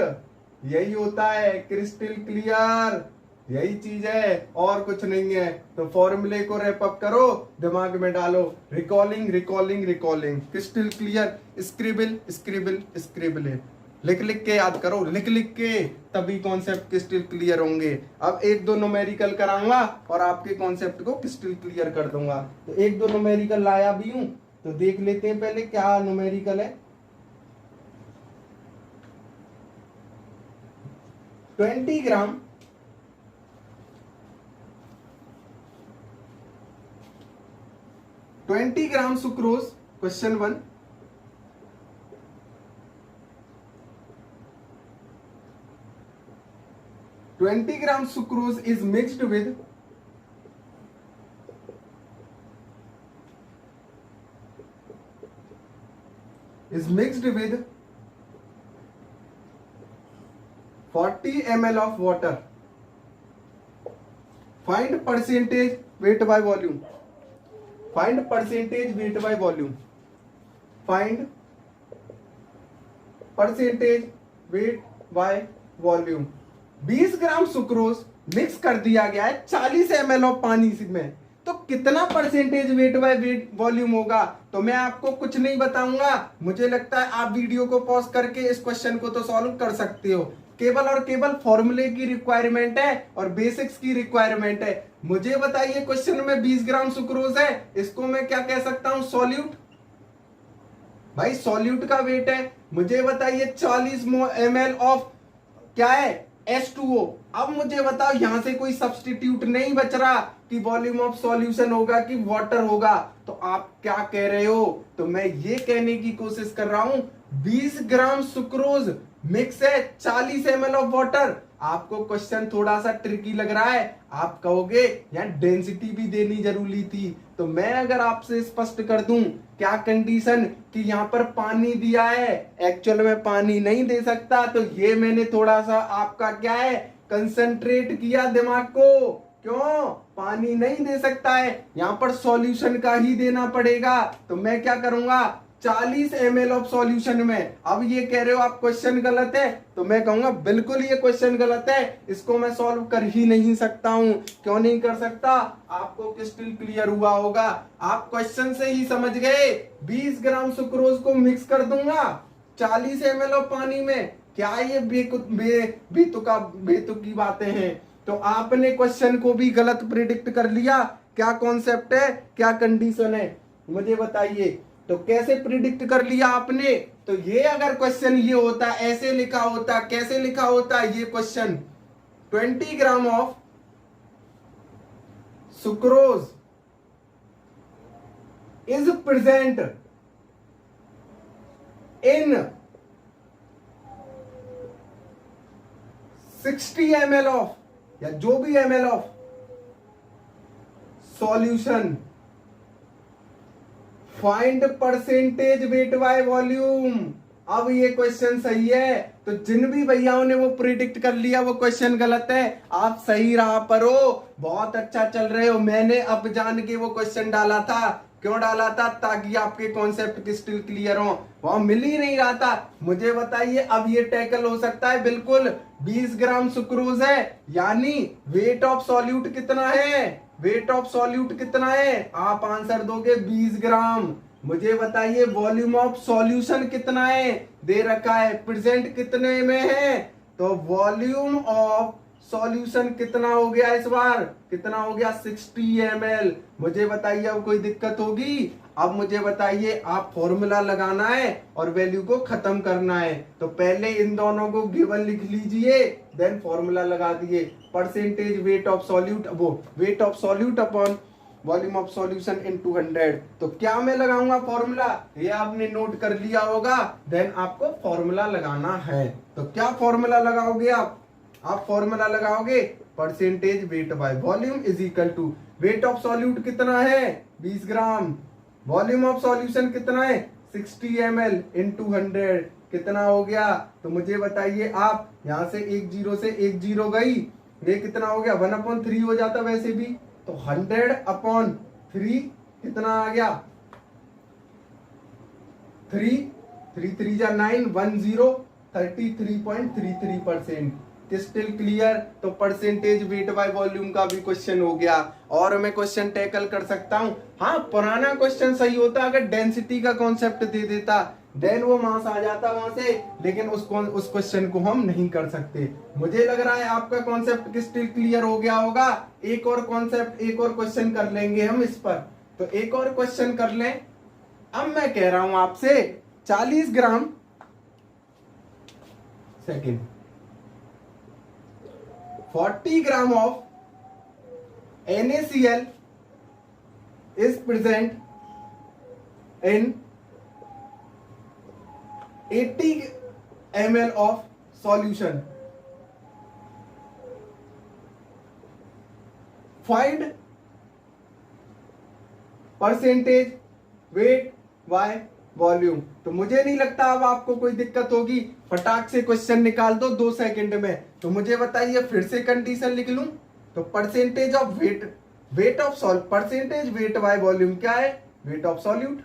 यही होता है। क्रिस्टल क्लियर, यही चीज है और कुछ नहीं है। तो फॉर्मूले को रैप अप करो, दिमाग में डालो, recalling recalling recalling, crystal clear, scribble scribble scribble, लिख लिख के याद करो, लिख लिख के, तभी कॉन्सेप्ट क्रिस्टल क्लियर होंगे। अब 1-2 न्यूमेरिकल कराऊंगा और आपके कॉन्सेप्ट को क्रिस्टल क्लियर कर दूंगा। तो 1-2 न्यूमेरिकल लाया भी हूं, तो देख लेते हैं पहले क्या न्यूमेरिकल है। 20 gram sucrose, question 1, 20 gram sucrose is mixed with 40 ml of water. Find percentage weight by volume. Find percentage weight by volume. Find percentage weight by volume. 20 gram sucrose mix कर दिया गया है 40 ml ऑफ पानी में, तो कितना percentage weight by weight volume होगा? तो मैं आपको कुछ नहीं बताऊंगा, मुझे लगता है आप वीडियो को पॉज करके इस क्वेश्चन को तो सॉल्व कर सकते हो। केवल और केवल फॉर्मूले की रिक्वायरमेंट है और बेसिक्स की रिक्वायरमेंट है। मुझे बताइए, क्वेश्चन में 20 ग्राम सुक्रोज है, इसको मैं क्या कह सकता हूं? सॉल्यूट। भाई सॉल्यूट का वेट है। मुझे बताइए 40 ml ऑफ क्या है? H2O। अब मुझे बताओ, यहां से कोई सब्स्टिट्यूट नहीं बच रहा कि वॉल्यूम ऑफ सॉल्यूशन होगा कि वाटर होगा। तो आप क्या कह रहे हो? तो मैं ये कहने की कोशिश कर रहा हूं 20 ग्राम सुक्रोज मिक्स है 40 ml ऑफ वाटर। आपको क्वेश्चन थोड़ा सा ट्रिकी लग रहा है, आप कहोगे यहाँ डेंसिटी भी देनी जरूरी थी। तो मैं अगर आपसे स्पष्ट कर दूं क्या कंडीशन कि यहाँ पर पानी दिया है, एक्चुअल में पानी नहीं दे सकता, तो ये मैंने थोड़ा सा आपका क्या है कंसंट्रेट किया दिमाग को। क्यों? पानी नहीं दे सकता है, यहाँ पर सॉल्यूशन का ही देना पड़ेगा। तो मैं क्या करूंगा 40 ml ऑफ सॉल्यूशन में। अब ये कह रहे हो आप क्वेश्चन गलत है, तो मैं कहूंगा बिल्कुल ये क्वेश्चन गलत है, इसको मैं सॉल्व कर ही नहीं सकता हूं। क्यों नहीं कर सकता? आपको क्रिस्टल क्लियर हुआ होगा, आप क्वेश्चन से ही समझ गए। 20 ग्राम सुक्रोज को मिक्स कर दूंगा 40 ml ऑफ पानी में। क्या ये बेतुकी बातें हैं? तो आपने क्वेश्चन को भी गलत प्रिडिक्ट कर लिया। क्या कॉन्सेप्ट है, क्या कंडीशन है, मुझे बताइए। तो कैसे प्रिडिक्ट कर लिया आपने? तो ये अगर क्वेश्चन ये होता, ऐसे लिखा होता, कैसे लिखा होता ये question, 20 gram of sucrose is present in 60 ml of, या जो भी ml of solution, find percentage weight by volume. अब ये क्वेश्चन सही है, तो जिन भी भैयाओं ने वो प्रिडिक्ट कर लिया वो क्वेश्चन गलत है। आप सही राह पर हो, बहुत अच्छा चल रहे हो। मैंने अब जान के वो क्वेश्चन डाला था। क्यों डाला था? ताकि आपके कॉन्सेप्ट क्रिस्टल क्लियर हो। वहां मिल ही नहीं रहा था। मुझे बताइए अब ये टैकल हो सकता है बिल्कुल। 20 ग्राम सुक्रोज है, यानी वेट ऑफ सॉल्यूट कितना है? वेट ऑफ सॉल्यूट कितना है? आप आंसर दोगे 20 ग्राम। मुझे बताइए वॉल्यूम ऑफ सॉल्यूशन कितना है? दे रखा है। प्रेजेंट कितने में है? तो वॉल्यूम ऑफ सॉल्यूशन कितना हो गया इस बार? कितना हो गया? 60 ml। मुझे बताइए अब कोई दिक्कत होगी? अब मुझे बताइए, आप फॉर्मूला लगाना है और वैल्यू को खत्म करना है। तो पहले इन दोनों को गिवन लिख लीजिए, देन फॉर्मूला लगा दिए। परसेंटेज वेट ऑफ सॉल्यूट, वो wait of solute upon volume of solution in 200। तो क्या मैं लगाऊंगा फॉर्मूला? ये आपने नोट कर लिया होगा, देन आपको फॉर्मूला लगाना है। तो क्या फॉर्मूला लगाओगे आप फॉर्मूला लगाओगे percentage weight by volume is equal to weight of solute कितना है? 20 ग्राम। वॉल्यूम ऑफ सॉल्यूशन कितना है? 60 ml इन 200। कितना हो गया? तो मुझे बताइए आप, यहां से एक जीरो से एक जीरो गई, ये कितना हो गया? 1/3 हो जाता वैसे भी। तो 100/3 कितना आ गया? 3 जा 9, 10, 33.33%। Still clear? तो परसेंटेज वेट बाय वॉल्यूम का भी क्वेश्चन हो गया। और मैं क्वेश्चन टैकल कर सकता हूं। हाँ, पुराना क्वेश्चन सही होता अगर डेंसिटी का कॉन्सेप्ट दे देता, देन वो मास आ जाता वहां से, लेकिन उस क्वेश्चन को हम नहीं कर सकते। मुझे लग रहा है आपका कॉन्सेप्ट स्टिल क्लियर हो गया होगा। एक और कॉन्सेप्ट, एक और क्वेश्चन कर लेंगे हम इस पर। तो एक और क्वेश्चन कर लें। अब मैं कह रहा हूं आपसे 40 gram second 40 gram of NaCl is present in 80 ml of solution. Find percentage weight by volume. तो मुझे नहीं लगता अब आपको कोई दिक्कत होगी, फटाक से क्वेश्चन निकाल दो 2 सेकंड में। तो मुझे बताइए, फिर से कंडीशन लिख लूं तो percentage of weight of salt, percentage weight by volume क्या है? Wait of solute,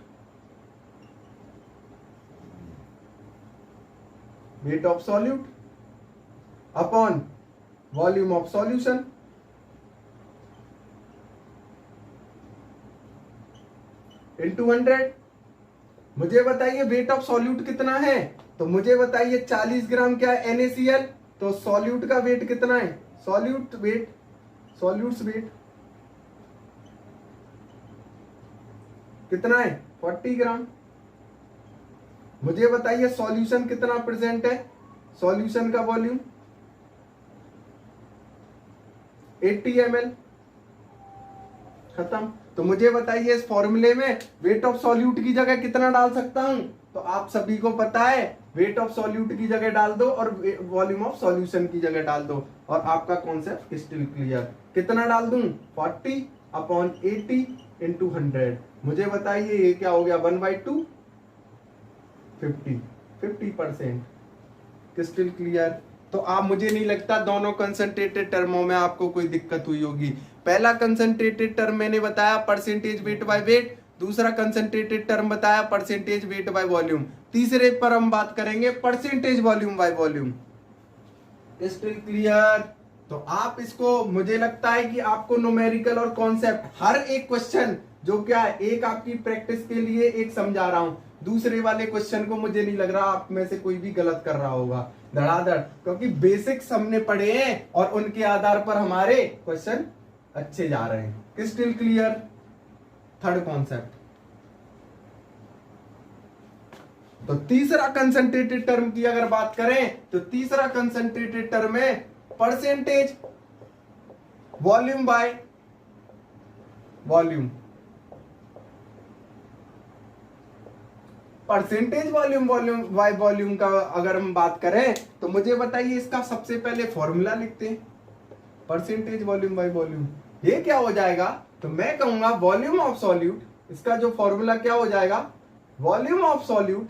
wait of solute upon volume of solution into 100। मुझे बताइए वेट ऑफ सॉल्यूट कितना है? तो मुझे बताइए 40 ग्राम क्या है NaCl, तो सॉल्यूट का वेट कितना है? सॉल्यूट्स वेट कितना है? 40 ग्राम। मुझे बताइए सॉल्यूशन कितना प्रेजेंट है? सॉल्यूशन का वॉल्यूम 80 ml। खत्म। तो मुझे बताइए इस फॉर्मूले में वेट ऑफ सॉल्यूट की जगह कितना डाल सकता हूं? तो आप सभी को पता है, वेट ऑफ सॉल्यूट की जगह डाल दो और वॉल्यूम ऑफ सॉल्यूशन की जगह डाल दो और आपका कॉन्सेप्ट स्टिल क्लियर। कितना डाल दूं? 40 अपॉन 80 इंटू 100। मुझे बताइए ये क्या हो गया? 1/2 50% क्रिस्टल क्लियर। तो आप, मुझे नहीं लगता दोनों कंसंट्रेटेड टर्मों में आपको कोई दिक्कत हुई होगी। पहला कंसंट्रेटेड टर्म मैंने बताया परसेंटेज वेट बाय वेट, दूसरा कंसंट्रेटेड टर्म बताया परसेंटेज वेट बाय वॉल्यूम, तीसरे पर हम बात करेंगे percentage volume by volume. Crystal clear. तो आप इसको, मुझे लगता है कि आपको न्यूमेरिकल और कॉन्सेप्ट हर एक क्वेश्चन जो क्या है, एक आपकी प्रैक्टिस के लिए एक समझा रहा हूं, दूसरे वाले क्वेश्चन को मुझे नहीं लग रहा आप में से कोई भी गलत कर रहा होगा धड़ाधड़, क्योंकि बेसिक्स हमने पढ़े हैं और उनके आधार पर हमारे क्वेश्चन अच्छे जा रहे हैं। Crystal clear. थर्ड कॉन्सेप्ट, तो तीसरा कंसंट्रेटेड टर्म की अगर बात करें तो तीसरा कंसंट्रेटेड टर्म है percentage volume by volume. Percentage volume by volume का अगर हम बात करें तो मुझे बताइए इसका सबसे पहले फॉर्मूला लिखते हैं। परसेंटेज वॉल्यूम बाय वॉल्यूम ये क्या हो जाएगा? तो मैं कहूंगा वॉल्यूम ऑफ सॉल्यूट, इसका जो फॉर्मूला क्या हो जाएगा? वॉल्यूम ऑफ सॉल्यूट,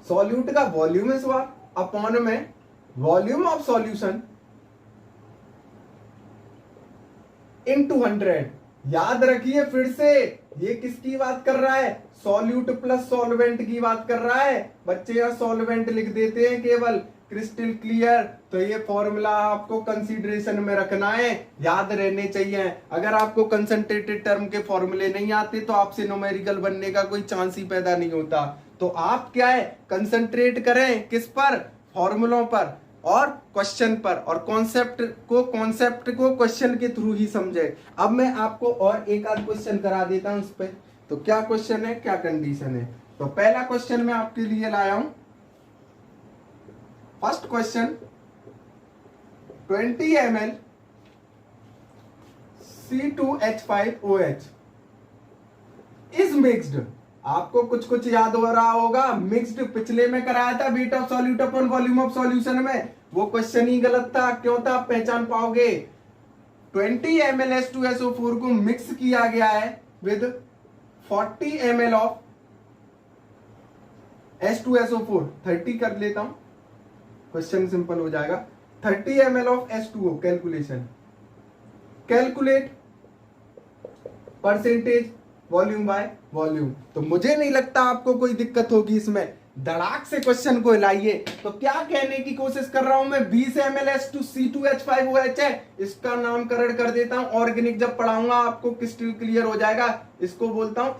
सॉल्यूट का वॉल्यूम इस बार अपॉन में वॉल्यूम ऑफ सॉल्यूशन इनटू 100। याद रखिए फिर से, ये किसकी बात कर रहा है? सॉल्यूट प्लस सॉल्वेंट की बात कर रहा है। बच्चे यहाँ सॉल्वेंट लिख देते हैं केवल। Crystal clear. तो ये फॉर्मूला आपको कंसीडरेशन में रखना है, याद रहने चाहिए। अगर आपको कंसंट्रेटेड टर्म के फॉर्मूले नहीं आते तो आपसे न्यूमेरिकल बनने का कोई चांस ही पैदा नहीं होता। तो आप क्या है, कंसंट्रेट करें किस पर? फॉर्मूलों पर और क्वेश्चन पर, और कॉन्सेप्ट को क्वेश्चन के थ्रू ही समझे। अब मैं आपको और एक आध क्वेश्चन करा देता हूं इस पे। तो क्या क्वेश्चन है, क्या कंडीशन है? तो पहला क्वेश्चन मैं आपके लिए लाया हूं। First question, 20 ml C2H5OH is mixed. आपको कुछ याद हो रहा होगा, मिक्स्ड पिछले में कराया था wait of solute upon volume of solution में, वो क्वेश्चन ही गलत था। क्यों था? आप पहचान पाओगे। 20 ml H2SO4 को मिक्स किया गया है विद 40 ml ऑफ H2SO4। 30 कर लेता हूं, क्वेश्चन सिंपल हो जाएगा। 30 ml of H2O। Calculate percentage volume by volume. तो मुझे नहीं लगता आपको कोई दिक्कत होगी इसमें। धड़ाक से क्वेश्चन को हिलाइए। तो क्या कहने की कोशिश कर रहा हूं मैं? 20 ml C2H5OH है, इसका नामकरण कर देता हूं ऑर्गेनिक। जब पढ़ाऊंगा आपको क्रिस्टल क्लियर हो जाएगा। इसको बोलता हूं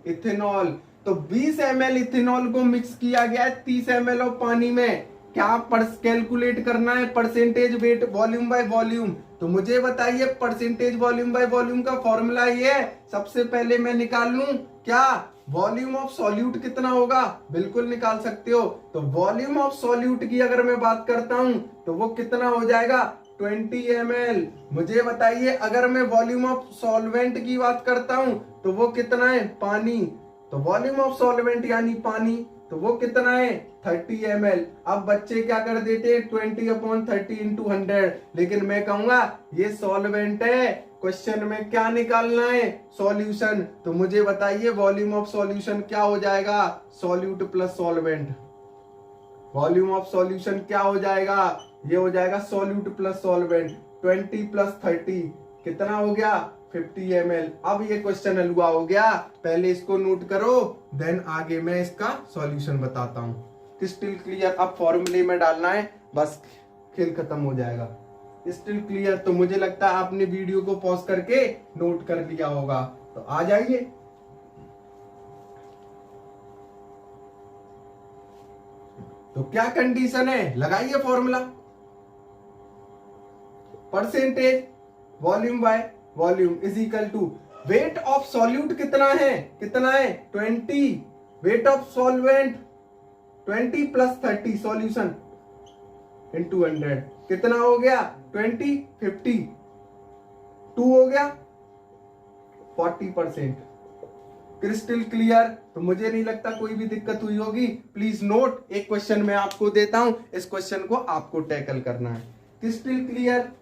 इथेनॉल। तो 20 ml इथेनॉल को मिक्स किया गया है 30 ml ऑफ पानी में। क्या कैलकुलेट करना है? Percentage wait volume by volume. तो मुझे बताइए परसेंटेज वॉल्यूम बाय वॉल्यूम का फॉर्मूला ये है। सबसे पहले मैं निकाल लूं क्या? वॉल्यूम ऑफ सॉल्यूट कितना होगा, बिल्कुल निकाल सकते हो। तो वॉल्यूम ऑफ सॉल्यूट की अगर मैं बात करता हूं तो वो कितना हो जाएगा, 20 ml। मुझे बताइए अगर मैं वॉल्यूम ऑफ सॉल्वेंट की बात करता हूं तो वो कितना है, पानी। तो वॉल्यूम ऑफ सॉल्वेंट यानी पानी, तो वो कितना है, 30 ml। अब बच्चे क्या कर देते हैं, 20/30 इंटू 100, लेकिन मैं कहूंगा ये सॉल्वेंट है, क्वेश्चन में क्या निकालना है, सॉल्यूशन। तो मुझे बताइए वॉल्यूम ऑफ सॉल्यूशन क्या हो जाएगा, solute plus solvent. Volume of solution क्या हो जाएगा, ये हो जाएगा सॉल्यूट प्लस सॉल्वेंट। 20 प्लस 30 कितना हो गया, 50 ml। अब ये क्वेश्चन हलवा हो गया, पहले इसको नोट करो, देन आगे मैं इसका सॉल्यूशन बताता हूं। Crystal clear. अब फॉर्मूले में डालना है, बस खेल खत्म हो जाएगा। Still clear. तो मुझे लगता है आपने वीडियो को पॉज करके नोट कर लिया होगा, तो आ जाइए। तो क्या कंडीशन है, लगाइए formula. Percentage volume by volume is equal to weight of solute कितना है, 20। Weight of solvent 20 plus 30 solution into 100 कितना हो गया, 20, 50, 2 हो गया 40%। Crystal clear. तो मुझे नहीं लगता कोई भी दिक्कत हुई होगी। प्लीज नोट, एक क्वेश्चन मैं आपको देता हूं, इस क्वेश्चन को आपको टैकल करना है। Crystal clear.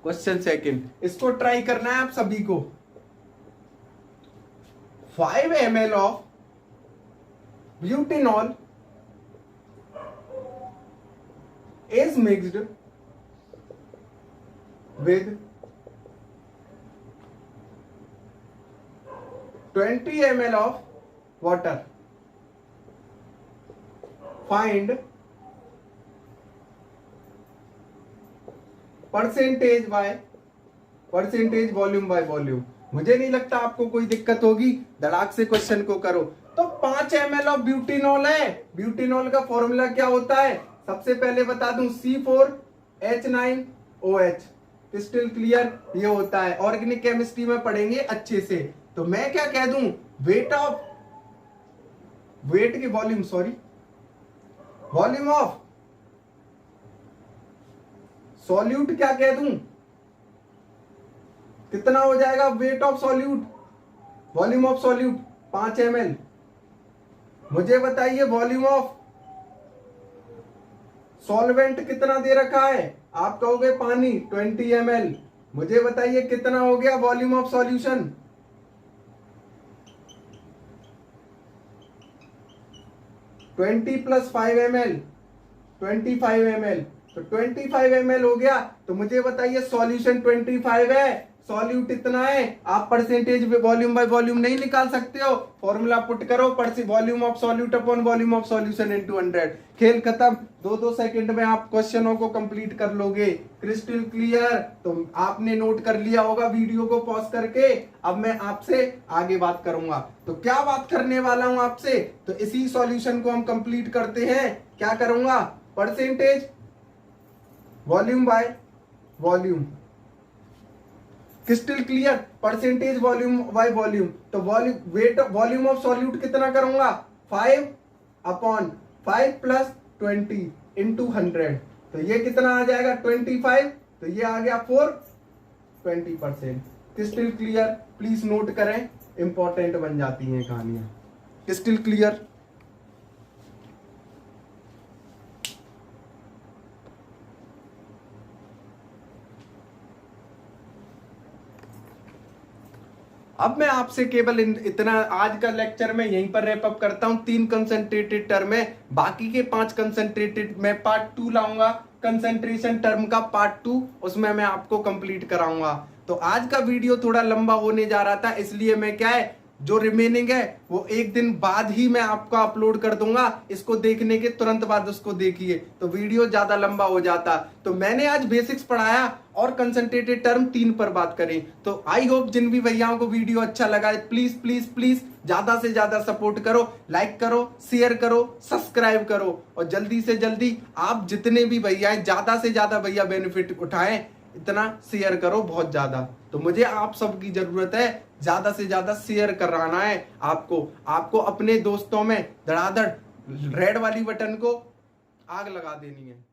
क्वेश्चन सेकंड, इसको ट्राई करना है आप सभी को। 5 ml of butanol is mixed with 20 ml of water. Find percentage volume by volume. मुझे नहीं लगता आपको कोई दिक्कत होगी, धड़ाक से क्वेश्चन को करो। तो 5 ml ऑफ ब्यूटेनॉल है। ब्यूटेनॉल का फॉर्मूला क्या होता है, सबसे पहले बता दूं, C4H9OH। क्रिस्टल क्लियर, ये होता है, ऑर्गेनिक केमिस्ट्री में पढ़ेंगे अच्छे से। तो मैं क्या कह दूं, वॉल्यूम ऑफ सॉल्यूट क्या कह दूं, कितना हो जाएगा, wait of solute, volume of solute 5 ml। मुझे बताइए वॉल्यूम ऑफ सॉल्वेंट कितना दे रखा है, आप कहोगे पानी 20 ml। मुझे बताइए कितना हो गया volume of solution, 20 plus 5 ml 25 ml। तो 25 ml हो गया। तो मुझे बताइए सॉल्यूशन 25 है, सॉल्यूट इतना है। आप परसेंटेज वॉल्यूम बाय वॉल्यूम नहीं निकाल सकते हो, फॉर्मूला पुट करो, volume of solute upon volume of solution into 100। खेल खत्म। 2-2 सेकंड में आप क्वेश्चनों को कंप्लीट कर लोगे। Crystal clear. तो आपने नोट कर लिया होगा वीडियो को पॉज करके। अब मैं आपसे आगे बात करूंगा। तो क्या बात करने वाला हूं आपसे, तो इसी सॉल्यूशन को हम कंप्लीट करते हैं। क्या करूंगा, percentage volume by volume. Crystal clear. Percentage volume by volume. तो वॉल्यूम ऑफ सॉल्यूट कितना करूंगा, 5/5 प्लस 20 इंटू 100। तो ये कितना आ जाएगा, 25। तो ये आ गया 20%। Crystal clear. प्लीज नोट करें, इंपॉर्टेंट बन जाती हैं कहानियां। Crystal clear. अब मैं आपसे केवल इतना आज का लेक्चर में यहीं पर रैप अप करता हूं। 3 कंसंट्रेटेड टर्म है, बाकी के 5 कंसंट्रेटेड मैं पार्ट 2 लाऊंगा। कंसंट्रेशन टर्म का पार्ट 2, उसमें मैं आपको कंप्लीट कराऊंगा। तो आज का वीडियो थोड़ा लंबा होने जा रहा था, इसलिए मैं क्या है जो रिमेनिंग है वो एक दिन बाद ही मैं आपको अपलोड कर दूंगा। इसको देखने के तुरंत बाद उसको देखिए, तो वीडियो ज्यादा लंबा हो जाता। तो मैंने आज बेसिक्स पढ़ाया और कंसंट्रेटेड टर्म 3 पर बात करें। तो आई होप जिन भी भैयाओं को वीडियो अच्छा लगा है प्लीज प्लीज प्लीज ज्यादा से ज्यादा सपोर्ट करो, लाइक करो, शेयर करो, सब्सक्राइब करो, और जल्दी से जल्दी आप जितने भी भैया हैं ज्यादा से ज्यादा भैया बेनिफिट उठाएं, इतना शेयर करो बहुत ज्यादा। तो मुझे आप सबकी जरूरत है, ज्यादा से ज्यादा शेयर कराना है आपको अपने दोस्तों में धड़ाधड़ रेड वाली बटन को आग लगा देनी है।